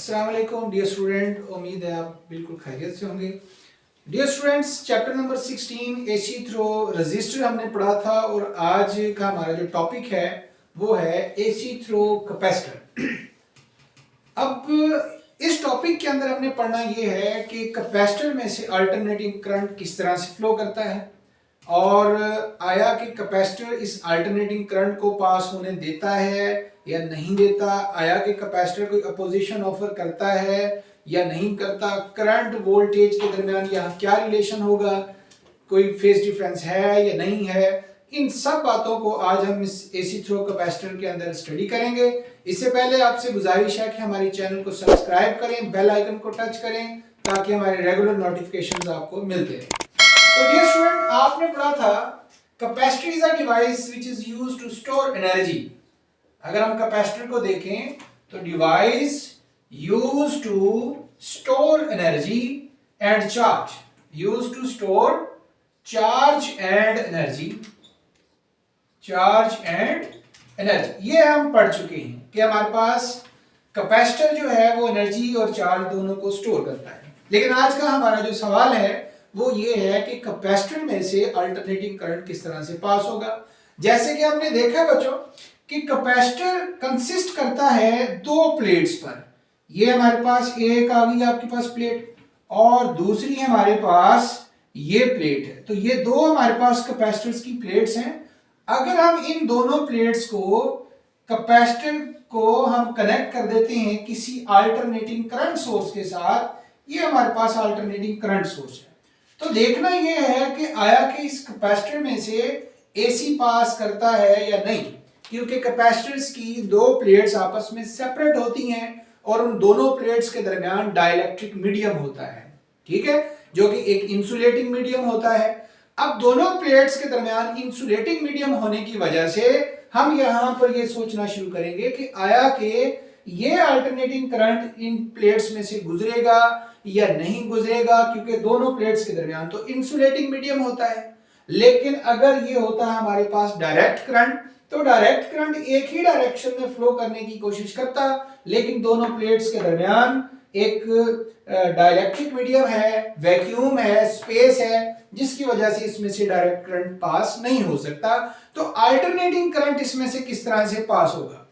अस्सलाम वालेकुम dear student, उम्मीद है आप बिल्कुल खैरियत से होंगे। Dear students, chapter number 16 AC through resistor हमने पढ़ा था और आज का हमारा जो टॉपिक है वो है एसी थ्रो कैपेसिटर। अब इस टॉपिक के अंदर हमने पढ़ना ये है कि कैपेसिटर में से अल्टरनेटिंग करंट किस तरह से फ्लो करता है और आया कि कैपेसिटर इस अल्टरनेटिंग करंट को पास होने देता है या नहीं देता, आया कि कैपेसिटर कोई अपोजिशन ऑफर करता है या नहीं करता, करंट वोल्टेज के दरमियान यहाँ क्या रिलेशन होगा, कोई फेज डिफरेंस है या नहीं है। इन सब बातों को आज हम इस एसी थ्रो कैपेसिटर के अंदर स्टडी करेंगे। इससे पहले आपसे गुजारिश है कि हमारे चैनल को सब्सक्राइब करें, बेल आइकन को टच करें ताकि हमारे रेगुलर नोटिफिकेशंस आपको मिलते रहें। तो डियर स्टूडेंट, आपने पढ़ा था capacitor is a device which is used to store energy. अगर हम कैपेसिटर को देखें तो device used to store energy and charge, used to store charge and energy, charge and energy. ये हम पढ़ चुके हैं कि हमारे पास कैपेसिटर जो है वो एनर्जी और चार्ज दोनों को स्टोर करता है। लेकिन आज का हमारा जो सवाल है वो ये है कि कैपेसिटर में से अल्टरनेटिंग करंट किस तरह से पास होगा। जैसे कि हमने देखा बच्चों कि कैपेसिटर कंसिस्ट करता है दो प्लेट्स पर। ये हमारे पास एक आ गई आपके पास प्लेट और दूसरी हमारे पास ये प्लेट है। तो ये दो हमारे पास कैपेसिटर्स की प्लेट्स हैं। अगर हम इन दोनों प्लेट्स को कैपेसिटर को हम कनेक्ट कर देते हैं किसी अल्टरनेटिंग करंट सोर्स के साथ, ये हमारे पास अल्टरनेटिंग करंट सोर्स है। तो देखना यह है कि आया कि इस कैपेसिटर में से एसी पास करता है या नहीं, क्योंकि कैपेसिटर्स की दो प्लेट्स आपस में सेपरेट होती हैं और उन दोनों प्लेट्स के दरमियान डाइलेक्ट्रिक मीडियम होता है, ठीक है, जो कि एक इंसुलेटिंग मीडियम होता है। अब दोनों प्लेट्स के दरमियान इंसुलेटिंग मीडियम होने की वजह से हम यहां पर ये सोचना शुरू करेंगे कि आया कि ये अल्टरनेटिंग करंट इन प्लेट्स में से गुजरेगा या नहीं गुजरेगा, क्योंकि दोनों प्लेट्स के दरमियान तो इंसुलेटिंग मीडियम होता है। लेकिन अगर ये होता है हमारे पास डायरेक्ट करंट, तो डायरेक्ट करंट एक ही डायरेक्शन में फ्लो करने की कोशिश करता, लेकिन दोनों प्लेट्स के दरमियान एक डाइलेक्ट्रिक मीडियम है, वैक्यूम है, स्पेस है, जिसकी वजह से इसमें से डायरेक्ट करंट पास नहीं हो सकता। तो अल्टरनेटिंग करंट इसमें से किस तरह से पास होगा,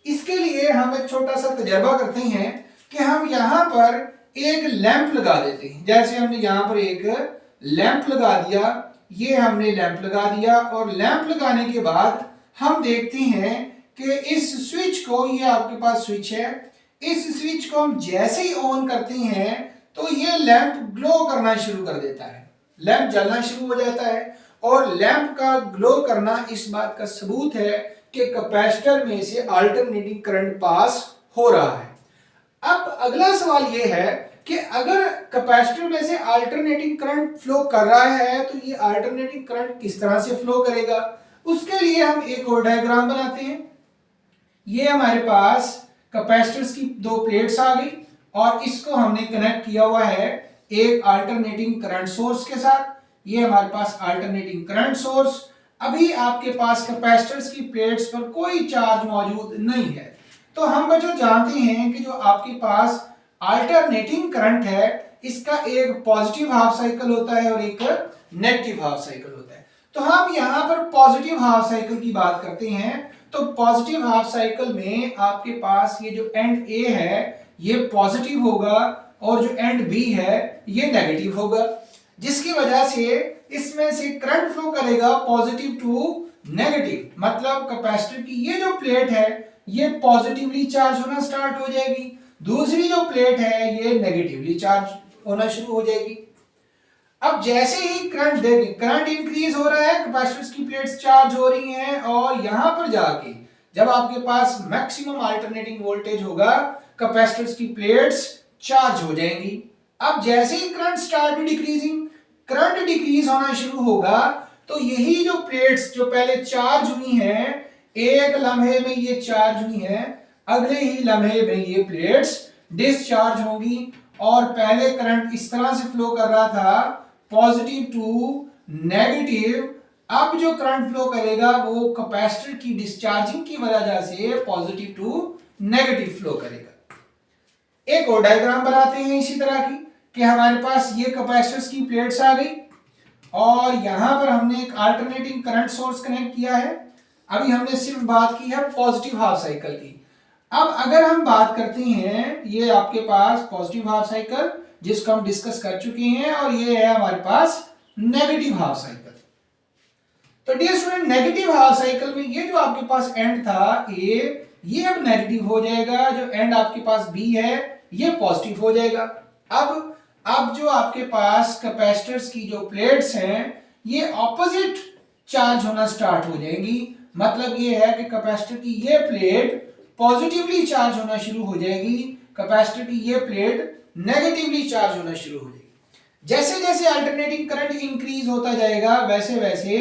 इसके लिए हम एक छोटा सा तजर्बा करते हैं कि हम यहां पर एक लैंप लगा देते हैं। जैसे हमने यहां पर एक लैंप लगा दिया, ये हमने लैंप लगा दिया और लैंप लगाने के बाद हम देखते हैं कि इस स्विच को, ये आपके पास स्विच है, इस स्विच को हम जैसे ही ऑन करते हैं तो ये लैंप ग्लो करना शुरू कर देता है, लैंप जलना शुरू हो जाता है। और लैंप का ग्लो करना इस बात का सबूत है कि कैपेसिटर में से अल्टरनेटिंग करंट पास हो रहा है। अब अगला सवाल यह है कि अगर कैपेसिटर में से अल्टरनेटिंग करंट फ्लो कर रहा है तो ये अल्टरनेटिंग करंट किस तरह से फ्लो करेगा, उसके लिए हम एक और डायग्राम बनाते हैं। ये हमारे पास कैपेसिटर्स की दो प्लेट्स आ गई और इसको हमने कनेक्ट किया हुआ है एक अल्टरनेटिंग करंट सोर्स के साथ। ये हमारे पास अल्टरनेटिंग करंट सोर्स, अभी आपके पास कैपेसिटर्स की प्लेट्स पर कोई चार्ज मौजूद नहीं है। तो हम बच्चों जानते हैं कि जो आपके पास अल्टरनेटिंग करंट है इसका एक पॉजिटिव हाफ साइकिल होता है और एक नेगेटिव हाफ साइकिल होता है। तो हम यहां पर पॉजिटिव हाफ साइकिल की बात करते हैं। तो पॉजिटिव हाफ साइकिल में आपके पास ये जो एंड ए है ये पॉजिटिव होगा और जो एंड बी है ये नेगेटिव होगा, जिसकी वजह से इसमें से करंट फ्लो करेगा पॉजिटिव टू नेगेटिव। मतलब कैपेसिटर की ये जो प्लेट है ये पॉजिटिवली चार्ज होना स्टार्ट हो जाएगी, दूसरी जो प्लेट है ये नेगेटिवली चार्ज होना शुरू हो जाएगी। अब जैसे ही करंट देखें, करंट इंक्रीज हो रहा है, कैपेसिटर्स की प्लेट्स चार्ज हो रही हैं और यहां पर जाके जब आपके पास मैक्सिमम अल्टरनेटिंग वोल्टेज होगा कैपेसिटर्स की प्लेट्स चार्ज हो जाएंगी। अब जैसे ही current start decreasing, current decrease होना शुरू होगा तो यही जो प्लेट्स जो पहले चार्ज हुई हैं, एक लम्हे में ये चार्ज हुई हैं, अगले ही लम्हे में ये प्लेट्स डिस्चार्ज होंगी। और पहले करंट इस तरह से फ्लो कर रहा था पॉजिटिव टू नेगेटिव, अब जो करंट फ्लो करेगा वो कैपेसिटर की डिस्चार्जिंग की वजह से पॉजिटिव टू नेगेटिव फ्लो करेगा। एक और डायग्राम बनाते हैं इसी तरह की कि हमारे पास ये कैपेसिटर्स की प्लेट्स आ गई और यहां पर हमने एक अल्टरनेटिंग करंट सोर्स कनेक्ट किया है। अभी हमने सिर्फ बात की है पॉजिटिव हाफ साइकिल की। अब अगर हम बात करते हैं, ये आपके पास पॉजिटिव हाफ साइकिल जिसको हम डिस्कस कर चुके हैं, और ये है हमारे पास नेगेटिव हाफ साइकिल। तो dear student, negative half cycle में ये जो आपके पास एंड था ए, ये अब नेगेटिव हो जाएगा, जो एंड आपके पास बी है ये पॉजिटिव हो जाएगा। अब जो आपके पास कैपेसिटर्स की जो प्लेट्स हैं ये ऑपोजिट चार्ज होना स्टार्ट हो जाएंगी। मतलब ये है कि कैपेसिटर की ये प्लेट पॉजिटिवली चार्ज होना शुरू हो जाएगी, कैपेसिटर की ये प्लेट नेगेटिवली चार्ज होना शुरू हो जाएगी। जैसे जैसे अल्टरनेटिंग करंट इंक्रीज होता जाएगा वैसे वैसे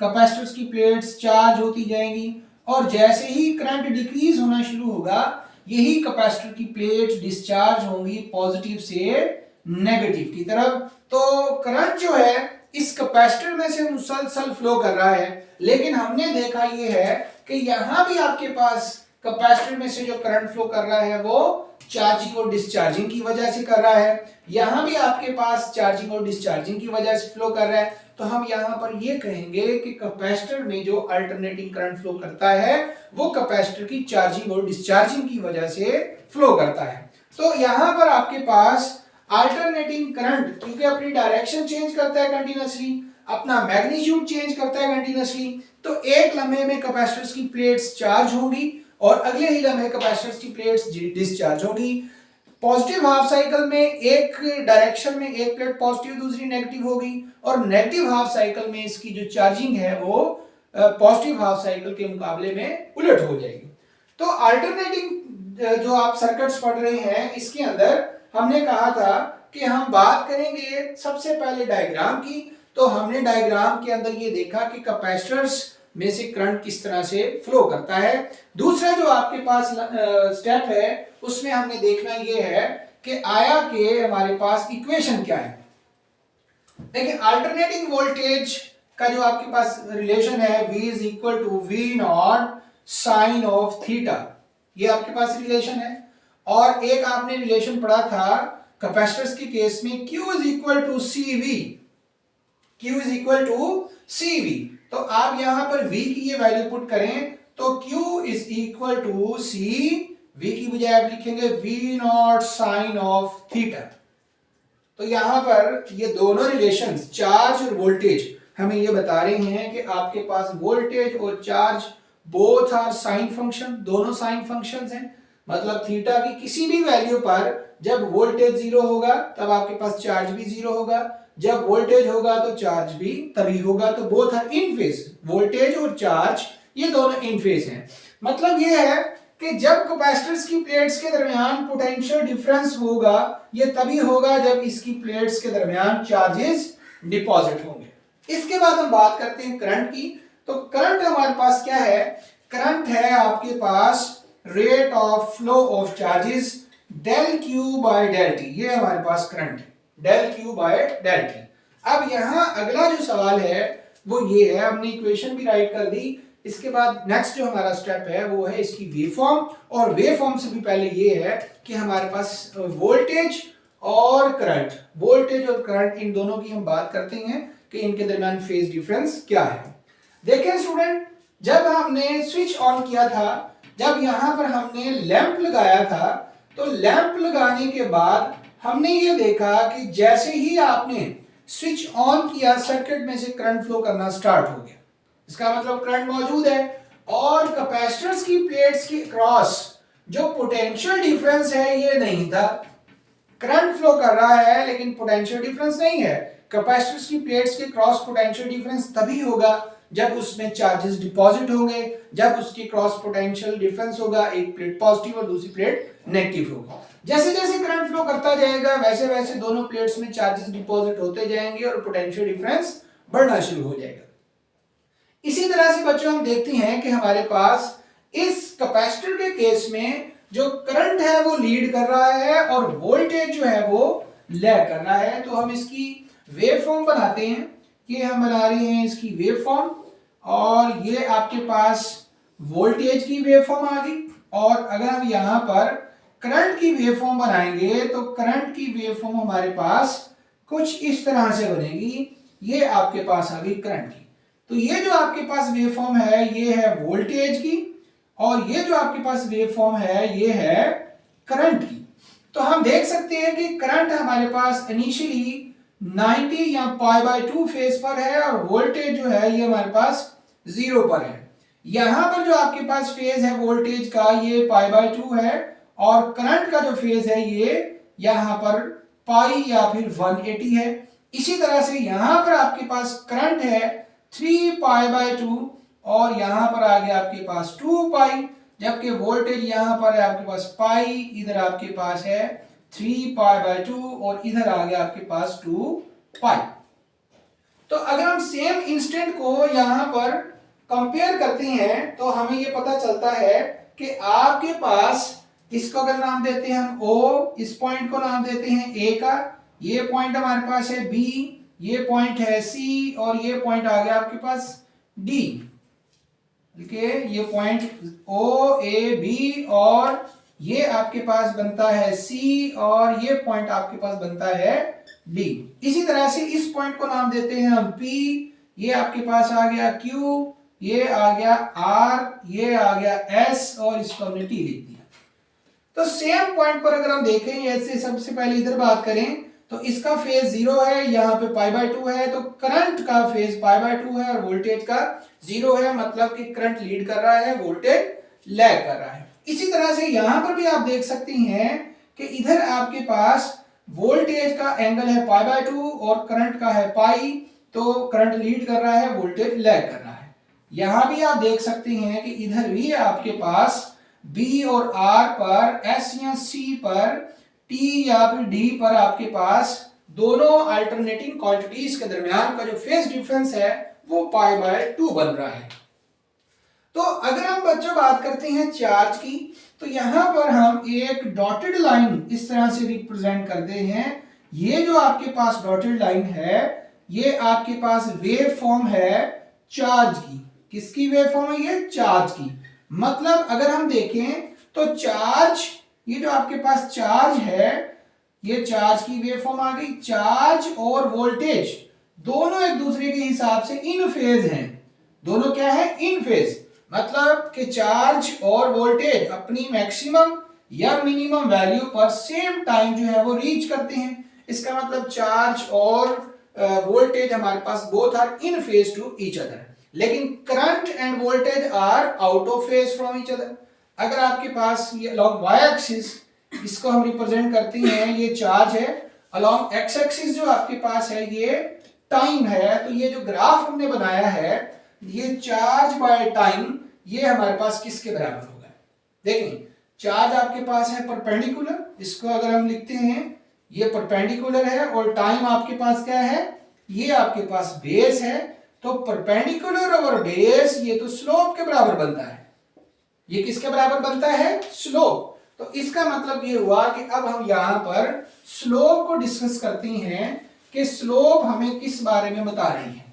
कैपेसिटर्स की प्लेट्स चार्ज होती जाएंगी, और जैसे ही करंट डिक्रीज होना शुरू होगा यही कैपेसिटर की प्लेट्स डिस्चार्ज होंगी पॉजिटिव से नेगेटिव की तरफ। तो करंट जो है इस कैपेसिटर में से मुसलसल फ्लो कर रहा है, लेकिन हमने देखा ये है कि यहां भी आपके पास कैपेसिटर में से जो करंट फ्लो कर रहा है वो चार्जिंग और डिस्चार्जिंग की वजह से कर रहा है, यहां भी आपके पास चार्जिंग और डिस्चार्जिंग की वजह से फ्लो कर रहा है। तो हम यहां पर ये कहेंगे कि कैपेसिटर में जो अल्टरनेटिंग करंट फ्लो करता है वो कैपेसिटर की चार्जिंग और डिस्चार्जिंग की वजह से फ्लो करता है। तो यहां पर आपके पास अल्टरनेटिंग करंट क्योंकि अपनी डायरेक्शन चेंज करता है कंटिन्यूअसली, अपना मैग्नीट्यूड चेंज करता है कंटिन्यूअसली, तो एक लम्हे में कैपेसिटर्स की प्लेट्स चार्ज होंगी और अगले ही लम्हे कैपेसिटर्स की प्लेट्स डिस्चार्ज होगी। पॉजिटिव हाफ साइकिल में एक डायरेक्शन में एक प्लेट पॉजिटिव दूसरी नेगेटिव होगी, और नेगेटिव हाफ साइकिल में इसकी जो चार्जिंग है वो पॉजिटिव हाफ साइकिल के मुकाबले में उलट हो जाएगी। तो अल्टरनेटिंग जो आप सर्किट्स पढ़ रहे हैं इसके अंदर हमने कहा था कि हम बात करेंगे सबसे पहले डायग्राम की। तो हमने डायग्राम के अंदर ये देखा कि कैपेसिटर्स में से करंट किस तरह से फ्लो करता है। दूसरा जो आपके पास स्टेप है उसमें हमने देखना ये है कि आया के हमारे पास इक्वेशन क्या है। देखिए अल्टरनेटिंग वोल्टेज का जो आपके पास रिलेशन है V is equal to V naught sine of theta, ये आपके पास रिलेशन है। और एक आपने रिलेशन पढ़ा था कैपेसिटर्स के केस में Q is equal to CV, Q is equal to CV। तो आप यहां पर V की ये वैल्यू पुट करें तो Q is equal to C, V की बजाय आप लिखेंगे V naught sine of theta. तो यहां पर ये दोनों रिलेशंस चार्ज और वोल्टेज हमें ये बता रहे हैं कि आपके पास वोल्टेज और charge both are sine function, दोनों साइन फंक्शंस हैं। मतलब थीटा की किसी भी वैल्यू पर जब वोल्टेज जीरो होगा तब आपके पास चार्ज भी जीरो होगा, जब वोल्टेज होगा तो चार्ज भी तभी होगा। तो both are in phase, voltage और चार्ज ये दोनों इन फेज हैं। मतलब ये है कि जब कैपेसिटर्स की प्लेट्स के दरमियान पोटेंशियल डिफरेंस होगा ये तभी होगा जब इसकी प्लेट्स के दरमियान चार्जेस डिपॉजिट होंगे। इसके बाद हम बात करते हैं करंट की। तो करंट हमारे पास क्या है, करंट है आपके पास rate of flow of charges del q by del t, ये हमारे पास करंट है del q by del t. अब यहां अगला जो सवाल है वो ये है, हमने इक्वेशन भी राइट कर दी। इसके बाद नेक्स्ट जो हमारा स्टेप है वो है इसकी वेवफॉर्म, और वेवफॉर्म से भी पहले ये है कि हमारे पास वोल्टेज और करंट, वोल्टेज और करंट इन दोनों की हम बात करते हैं कि इनके दरमियान फेज डिफरेंस क्या है। देखें स्टूडेंट, जब हमने स्विच ऑन किया था, जब यहां पर हमने लैंप लगाया था, तो लैंप लगाने के बाद हमने ये देखा कि जैसे ही आपने स्विच ऑन किया सर्किट में से करंट फ्लो करना स्टार्ट हो गया। इसका मतलब करंट मौजूद है, और कैपेसिटर्स की प्लेट्स के क्रॉस जो पोटेंशियल डिफरेंस है ये नहीं था। करंट फ्लो कर रहा है लेकिन पोटेंशियल डिफरेंस नहीं है। कैपेसिटर्स की प्लेट्स के क्रॉस पोटेंशियल डिफरेंस तभी होगा जब उसमें चार्जेस डिपॉजिट होंगे, जब उसकी क्रॉस पोटेंशियल डिफरेंस होगा, एक प्लेट पॉजिटिव और दूसरी प्लेट नेगेटिव होगा। जैसे जैसे करंट फ्लो करता जाएगा वैसे वैसे दोनों प्लेट्स में चार्जेस डिपॉजिट होते जाएंगे और पोटेंशियल डिफरेंस बढ़ना शुरू हो जाएगा। इसी तरह से बच्चों हम देखते हैं कि हमारे पास इस कैपेसिटर के केस में जो करंट है वो लीड कर रहा है और वोल्टेज जो है वो लैग कर रहा है। तो हम इसकी वेवफॉर्म बनाते हैं, ये हम बना रहे हैं इसकी वेवफॉर्म, और ये आपके पास वोल्टेज की वेवफॉर्म आ गई। और अगर हम यहां पर करंट की वेवफॉर्म बनाएंगे तो करंट की वेवफॉर्म हमारे पास कुछ इस तरह से बनेगी। ये आपके पास आ गई करंट की। तो ये जो आपके पास वेवफॉर्म है ये है वोल्टेज की, और ये जो आपके पास वेवफॉर्म है ये है करंट की। तो हम देख सकते हैं कि करंट हमारे पास इनिशियली 90 या π/2 फेज पर है, और वोल्टेज जो है ये हमारे पास 0 पर है। यहां पर जो आपके पास फेज है वोल्टेज का ये π/2 है, और करंट का जो फेज है ये यहां पर पाई या फिर 180 है। इसी तरह से यहां पर आपके पास करंट है 3 π/2, और यहां पर आ गया आपके पास 2 पाई, जबकि वोल्टेज यहां पर है आपके पास पाई, इधर आपके पास है 3 π/2, और इधर आ गया आपके पास 2 पाई। तो अगर हम सेम इंस्टेंट को यहां पर कंपेयर करते हैं तो हमें ये पता चलता है कि आपके पास, इसको अगर नाम देते हैं हम O, इस पॉइंट को नाम देते हैं A का, ये पॉइंट हमारे पास है B, ये पॉइंट है C, और ये पॉइंट आ गया आपके पास D। देखिए ये पॉइंट O A B, और ये आपके पास बनता है C, और ये पॉइंट आपके पास बनता है D। इसी तरह से इस पॉइंट को नाम देते हैं हम P, ये आपके पास आ गया Q, ये आ गया R, ये आ गया S, और इसको हमने T लिख दिया। तो सेम पॉइंट पर अगर हम देखें, ऐसे सबसे पहले इधर बात करें तो इसका फेज 0 है, यहाँ पे π/2 है, तो करंट का फेज π/2 है और वोल्टेज का 0 है, मतलब कि करंट लीड कर रहा है, वोल्टेज लैग कर रहा है। इसी तरह से यहां पर भी आप देख सकती हैं कि इधर आपके पास वोल्टेज का एंगल है π/2 और करंट का है पाई, तो करंट लीड कर रहा है, वोल्टेज लैग कर रहा है। यहां भी आप देख सकते हैं कि इधर भी आपके पास B और R पर, S या C पर, T या फिर D पर आपके पास दोनों अल्टरनेटिंग क्वांटिटीज के दरमियान का जो फेज डिफरेंस है वो π/2 बन रहा है। तो अगर हम बच्चों बात करते हैं चार्ज की, तो यहां पर हम एक डॉटेड लाइन इस तरह से रिप्रेजेंट करते हैं। ये जो आपके पास डॉटेड लाइन है ये आपके पास वेव फॉर्म है चार्ज की। किसकी वेव फॉर्म है? ये चार्ज की। मतलब अगर हम देखें तो चार्ज, ये जो आपके पास चार्ज है ये चार्ज की वेव फॉर्म आ गई। चार्ज और वोल्टेज दोनों एक दूसरे के हिसाब से इन फेज हैं। दोनों क्या है? इन फेज। मतलब कि चार्ज और वोल्टेज अपनी मैक्सिमम या मिनिमम वैल्यू पर सेम टाइम जो है वो रीच करते हैं। इसका मतलब चार्ज और वोल्टेज हमारे पास both are in phase to each other. लेकिन current and voltage are out of phase from each other. अगर आपके पास ये अलोंग वाई एक्सिस, इसको हम रिप्रेजेंट करते हैं, ये चार्ज है, अलोंग एक्स एक्सिस जो आपके पास है ये टाइम है। तो ये जो ग्राफ हमने बनाया है ये चार्ज बाय टाइम, ये हमारे पास किसके बराबर होगा? देखिए चार्ज आपके पास है परपेंडिकुलर, इसको अगर हम लिखते हैं ये परपेंडिकुलर है, और टाइम आपके पास क्या है? ये आपके पास बेस है। तो परपेंडिकुलर ओवर बेस ये तो स्लोप के बराबर बनता है। ये किसके बराबर बनता है? स्लोप। तो इसका मतलब ये हुआ कि अब हम यहां पर स्लोप को डिस्कस करते हैं कि स्लोप हमें किस बारे में बता रही है।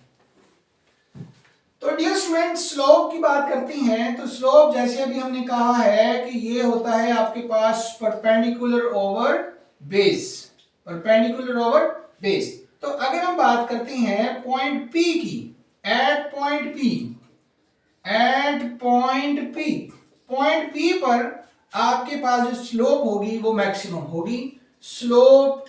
तो डियर स्टूडेंट, स्लोप की बात करती हैं तो स्लोप जैसे अभी हमने कहा है कि ये होता है आपके पास perpendicular over base. Perpendicular over base. तो अगर हम बात करते हैं पॉइंट P की, एट पॉइंट P पर आपके पास जो स्लोप होगी वो मैक्सिमम होगी। स्लोप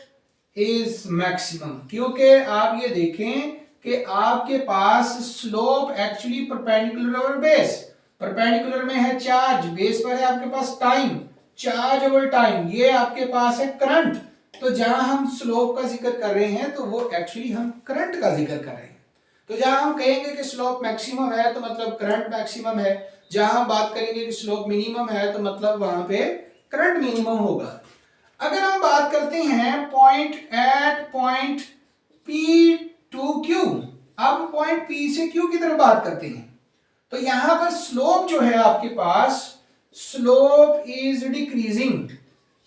इज मैक्सिमम, क्योंकि आप ये देखें कि आपके पास slope actually perpendicular over base. Perpendicular में है चार्ज, बेस पर है आपके पास टाइम। चार्ज ओवर टाइम, ये आपके पास है करंट। तो जहां हम स्लोप का जिक्र कर रहे हैं तो वो एक्चुअली हम करंट का जिक्र कर रहे हैं। तो जहां हम कहेंगे कि स्लोप मैक्सिमम है तो मतलब करंट मैक्सिमम है। जहां हम बात करेंगे कि स्लोप मिनिमम है तो मतलब वहां पे करंट मिनिमम होगा। अगर हम बात करते हैं पॉइंट P टू Q, अब पॉइंट P से Q की तरफ बात करते हैं तो यहां पर स्लोप जो है आपके पास, स्लोप इज डिक्रीजिंग।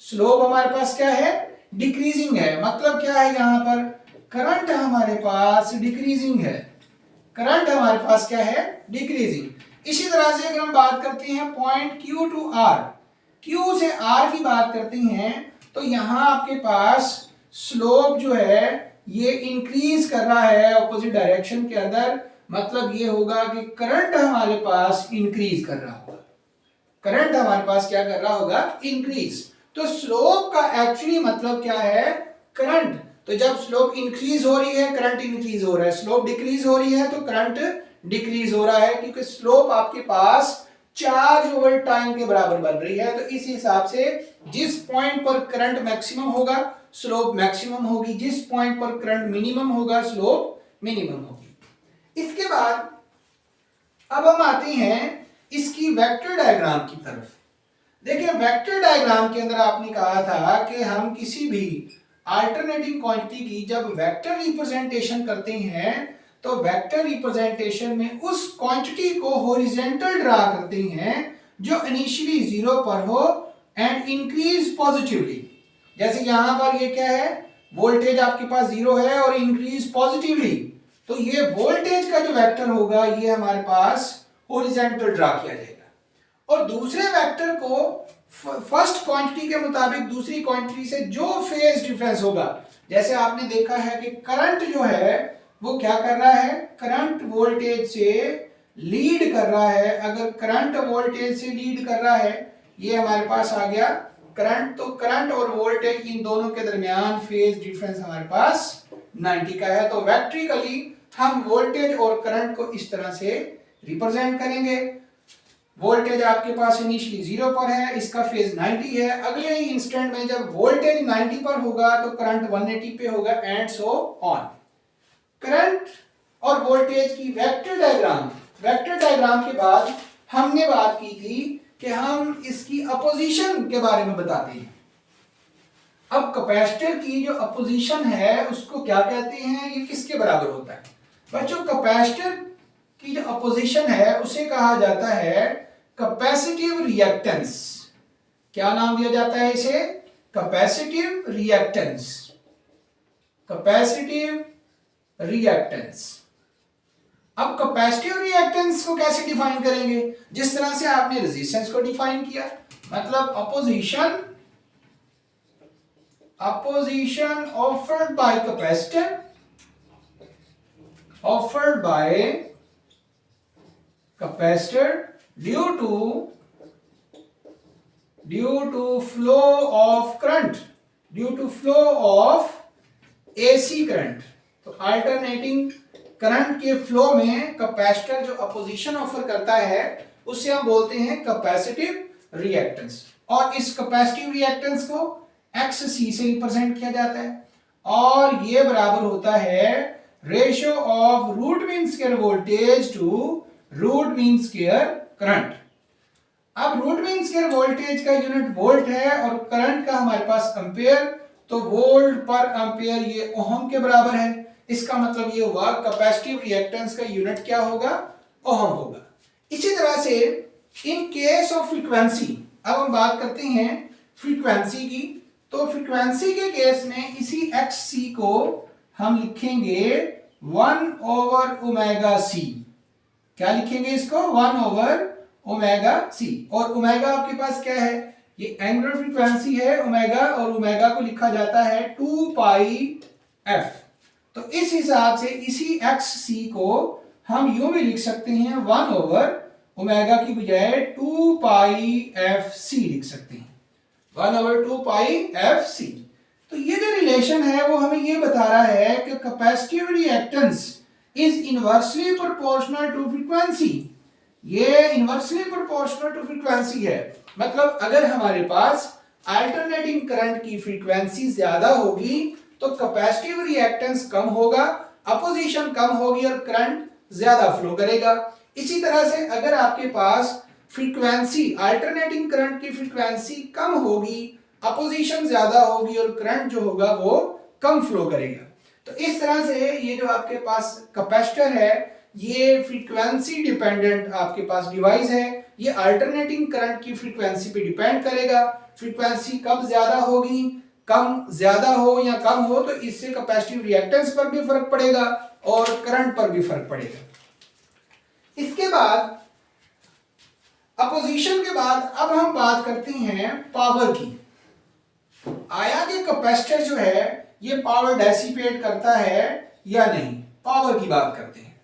स्लोप हमारे पास क्या है? डिक्रीजिंग है। मतलब क्या है? यहां पर करंट हमारे पास डिक्रीजिंग है। करंट हमारे पास क्या है? डिक्रीजिंग। इसी तरह से अगर हम बात करते हैं point Q to R, Q से R की बात करते हैं तो यहां आपके पास स्लोप जो है ये इंक्रीज कर रहा है ऑपोजिट डायरेक्शन के अंदर, मतलब ये होगा कि करंट हमारे पास इंक्रीज कर रहा होगा, करंट हमारे पास क्या कर रहा होगा, इंक्रीज। तो स्लोप का एक्चुअली मतलब क्या है, करंट। तो जब स्लोप इंक्रीज हो रही है करंट इंक्रीज हो रहा है, स्लोप डिक्रीज हो रही है तो करंट डिक्रीज हो रहा है, क्योंकि स्लोप आपके पास चार्ज ओवर टाइम के बराबर बन रही है। तो इस हिसाब से जिस पॉइंट पर करंट मैक्सिमम होगा स्लोप मैक्सिमम होगी, जिस पॉइंट पर करंट मिनिमम होगा स्लोप मिनिमम होगी। इसके बाद अब हम आते हैं इसकी वेक्टर डायग्राम की तरफ। देखिए वेक्टर डायग्राम के अंदर आपने कहा था कि हम किसी भी अल्टरनेटिंग क्वांटिटी की जब वेक्टर रिप्रेजेंटेशन करते हैं तो वेक्टर रिप्रेजेंटेशन में उस क्वांटिटी को हॉरिजॉन्टल ड्रा करते हैं जो इनिशियली जीरो पर हो एंड इंक्रीज पॉजिटिवली। जैसे यहां पर ये क्या है, वोल्टेज आपके पास जीरो है और इंक्रीज पॉजिटिवली, तो ये वोल्टेज का जो वेक्टर होगा ये हमारे पास हॉरिजॉन्टल ड्रा किया जाएगा। और दूसरे वेक्टर को फर्स्ट क्वांटिटी के मुताबिक दूसरी क्वांटिटी से जो फेज डिफरेंस होगा, जैसे आपने देखा है कि करंट जो है वो क्या कर रहा है, करंट वोल्टेज से लीड कर रहा है। अगर करंट वोल्टेज से लीड कर रहा है, ये हमारे पास आ गया करंट, तो करंट और वोल्टेज इन दोनों के दरमियान फेज डिफरेंस हमारे पास 90 का है। तो वेक्ट्रिकली हम वोल्टेज और करंट को इस तरह से रिप्रेजेंट करेंगे। वोल्टेज आपके पास इनिशियली जीरो पर है, इसका फेज 90 है। अगले ही इंस्टेंट में जब वोल्टेज 90 पर होगा तो करंट 180 पे होगा एंड सो ऑन। करंट और वोल्टेज की वेक्टर डायग्राम के बाद हमने बात की थी कि हम इसकी अपोजिशन के बारे में बताते हैं। अब कैपेसिटर की जो अपोजिशन है उसको क्या कहते हैं, ये किसके बराबर होता है बच्चों? कैपेसिटर की जो अपोजिशन है उसे कहा जाता है कैपेसिटिव रिएक्टेंस। क्या नाम दिया जाता है इसे? Capacitive reactance. Capacitive reactance. अब कैपेसिटिव रिएक्टेंस को कैसे डिफाइन करेंगे? जिस तरह से आपने रेजिस्टेंस को डिफाइन किया, मतलब opposition offered by capacitor, offered by capacitor due to flow of current, due to flow of AC current। तो अल्टरनेटिंग करंट के फ्लो में कैपेसिटर जो अपोजिशन ऑफर करता है उसे हम बोलते हैं कैपेसिटिव रिएक्टेंस। और इस कैपेसिटिव रिएक्टेंस को XC से रिप्रेजेंट किया जाता है और ये बराबर होता है ratio of root mean square voltage to root mean square current. अब रूट मीन स्क्वायर वोल्टेज का यूनिट वोल्ट है और करंट का हमारे पास एम्पेयर, तो वोल्ट पर एम्पेयर ये ओहम के बराबर है। इसका मतलब ये हुआ कैपेसिटिव रिएक्टेंस का यूनिट क्या होगा, ओहम होगा। इसी तरह से इन केस ऑफ फ्रीक्वेंसी, अब हम बात करते हैं फ्रीक्वेंसी की, तो फ्रीक्वेंसी के केस में इसी XC को हम लिखेंगे 1 ओवर ओमेगा सी। क्या लिखेंगे इसको? 1 ओवर ओमेगा सी। और ओमेगा आपके पास क्या है? ये एंगुलर फ्रीक्वेंसी है ओमेगा, और ओमेगा को लिखा जाता है 2 पाई एफ। तो इस हिसाब से इसी XC को हम यूं भी लिख सकते हैं 1 ओवर ओमेगा की बजाय 2 पाई एफ सी लिख सकते हैं, 1 ओवर 2 पाई एफ सी। तो ये जो रिलेशन है वो हमें ये बता रहा है कि capacitive reactance is inversely proportional to frequency. ये इनवर्सली प्रोपोर्शनल टू फ्रीक्वेंसी है, मतलब अगर हमारे पास अल्टरनेटिंग करंट की फ्रीक्वेंसी ज्यादा होगी तो कैपेसिटिव रिएक्टेंस कम होगा, अपोजिशन कम होगी और करंट ज्यादा फ्लो करेगा। इसी तरह से अगर आपके पास फ्रीक्वेंसी अल्टरनेटिंग करंट की फ्रीक्वेंसी कम होगी, अपोजिशन ज्यादा होगी और करंट जो होगा वो कम फ्लो करेगा। तो इस तरह से ये जो आपके पास कैपेसिटर है ये फ्रीक्वेंसी डिपेंडेंट आपके पास डिवाइस है। ये अल्टरनेटिंग करंट की फ्रीक्वेंसी पे डिपेंड करेगा। फ्रीक्वेंसी कब ज्यादा होगी, कम ज्यादा हो या कम हो, तो इससे कैपेसिटिव रिएक्टेंस पर भी फर्क पड़ेगा और करंट पर भी फर्क पड़ेगा। इसके बाद अपोजिशन के बाद अब हम बात करते हैं पावर की। आया कि कैपेसिटर जो है ये पावर डेसिपेट करता है या नहीं, पावर की बात करते हैं।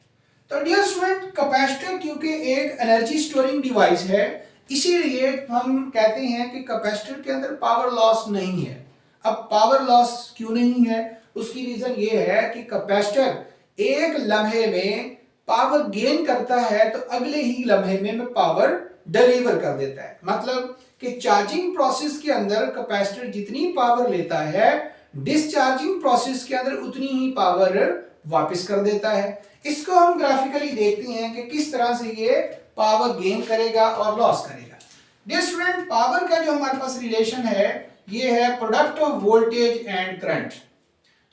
तो डियर स्टूडेंट, कैपेसिटर क्योंकि एक एनर्जी स्टोरिंग डिवाइस है, इसीलिए हम कहते हैं कि कैपेसिटर के अंदर पावर लॉस नहीं है। अब पावर लॉस क्यों नहीं है, उसकी रीजन ये है कि कैपेसिटर एक लम्हे में पावर गेन करता है तो अगले ही लम्हे में पावर डिलीवर कर देता है। मतलब कि चार्जिंग प्रोसेस के अंदर कैपेसिटर जितनी पावर लेता है, डिस्चार्जिंग प्रोसेस के अंदर उतनी ही पावर वापस कर देता है। इसको हम ग्राफिकली देखते हैं कि किस तरह से ये पावर गेन करेगा और लॉस करेगा। डियर स्टूडेंट, पावर का जो हमारे पास रिलेशन है ये है product of voltage and current.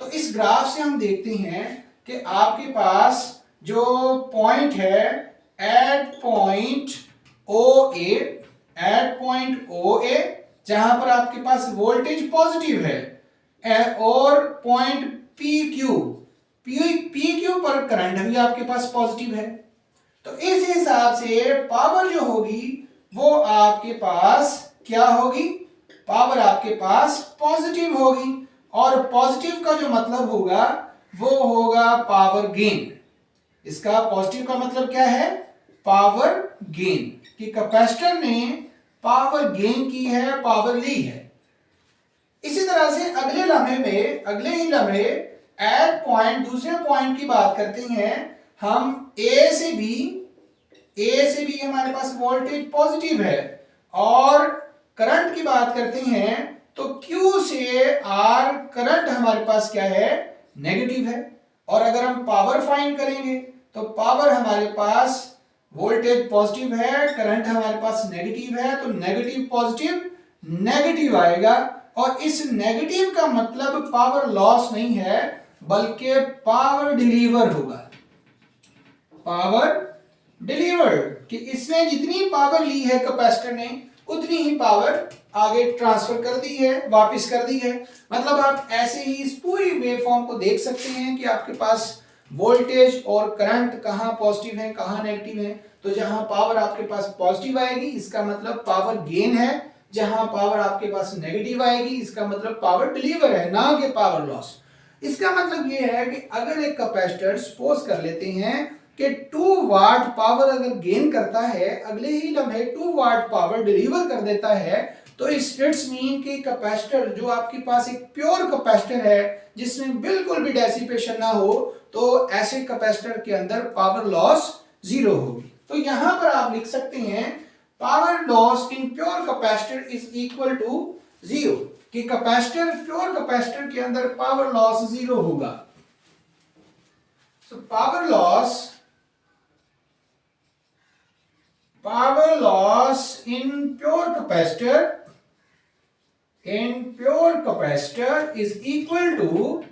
तो इस ग्राफ से हम देखते हैं कि आपके पास जो पॉइंट है एट पॉइंट ओ ए जहां पर आपके पास वोल्टेज पॉजिटिव है और पॉइंट पी क्यू पर करंट भी आपके पास पॉजिटिव है। तो इस हिसाब से पावर जो होगी वो आपके पास क्या होगी, पावर आपके पास पॉजिटिव होगी। और पॉजिटिव का जो मतलब होगा वो होगा पावर गेन। इसका पॉजिटिव का मतलब क्या है, पावर गेन, कि कैपेसिटर ने पावर गेन की है, पावर ली है। इसी तरह से अगले ही लम्हे एट पॉइंट, दूसरे पॉइंट की बात करते हैं हम ए से बी हमारे पास वोल्टेज पॉजिटिव है और करंट की बात करते हैं तो Q से R करंट हमारे पास क्या है, नेगेटिव है। और अगर हम पावर फाइंड करेंगे तो पावर हमारे पास वोल्टेज पॉजिटिव है, करंट हमारे पास नेगेटिव है, तो नेगेटिव पॉजिटिव नेगेटिव आएगा। और इस नेगेटिव का मतलब पावर लॉस नहीं है बल्कि पावर डिलीवर होगा, पावर डिलीवर, कि इसने जितनी पावर ली है कैपेसिटर ने उतनी ही पावर आगे ट्रांसफर कर दी है, वापस कर दी है। मतलब आप ऐसे ही इस पूरी वेवफॉर्म को देख सकते हैं कि आपके पास वोल्टेज और करंट कहां पॉजिटिव है कहां नेगेटिव है। तो जहां पावर आपके पास पॉजिटिव आएगी इसका मतलब पावर गेन है, जहां पावर आपके पास नेगेटिव आएगी इसका मतलब पावर डिलीवर है, ना कि पावर लॉस। इसका मतलब ये है कि अगर एक कैपेसिटर सपोज कर लेते हैं कि 2 वाट पावर अगर गेन करता है, अगले ही लम्हे 2 वाट पावर डिलीवर कर देता है, तो इट्स मीन कि कैपेसिटर जो आपके पास एक प्योर कैपेसिटर है जिसमें बिल्कुल भी डेसिपेशन ना हो, तो ऐसे कैपेसिटर के अंदर पावर लॉस 0 होगी। तो यहां पर आप लिख सकते हैं power loss in pure capacitor is equal to 0, कि कैपेसिटर, प्योर कैपेसिटर के अंदर पावर लॉस 0 होगा। So power loss in pure capacitor is equal to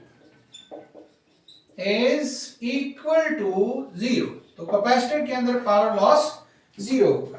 0। तो कैपेसिटर के अंदर पावर लॉस 0 होगा।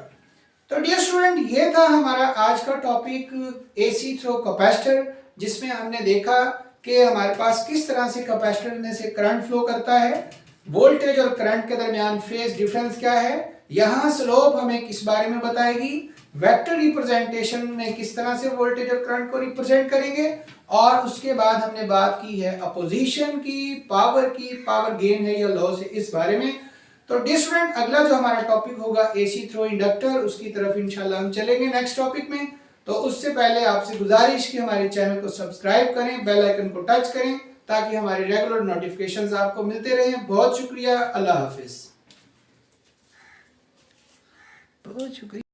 तो डियर स्टूडेंट, ये था हमारा आज का टॉपिक एसी थ्रू कैपेसिटर, जिसमें हमने देखा कि हमारे पास किस तरह से कैपेसिटर में से करंट फ्लो करता है, वोल्टेज और करंट के दरमियान फेज डिफरेंस क्या है, यहां स्लोप हमें किस बारे में बताएगी, वेक्टर रिप्रेजेंटेशन में किस तरह से वोल्टेज और करंट को रिप्रेजेंट करेंगे, और उसके बाद हमने बात की है अपोजिशन की, पावर गेन है या लॉस है, इस बारे में। तो डियर स्टूडेंट, अगला जो हमारा टॉपिक होगा एसी थ्रू इंडक्टर, उसकी तरफ इंशाल्लाह हम चलेंगे नेक्स्ट टॉपिक में। तो उससे पहले आपसे गुजारिश कि हमारे चैनल को सब्सक्राइब करें, बेल आइकन को टच करें ताकि हमारे रेगुलर नोटिफिकेशंस आपको मिलते रहें। बहुत शुक्रिया, अल्लाह हाफिज। बहुत शुक्रिया।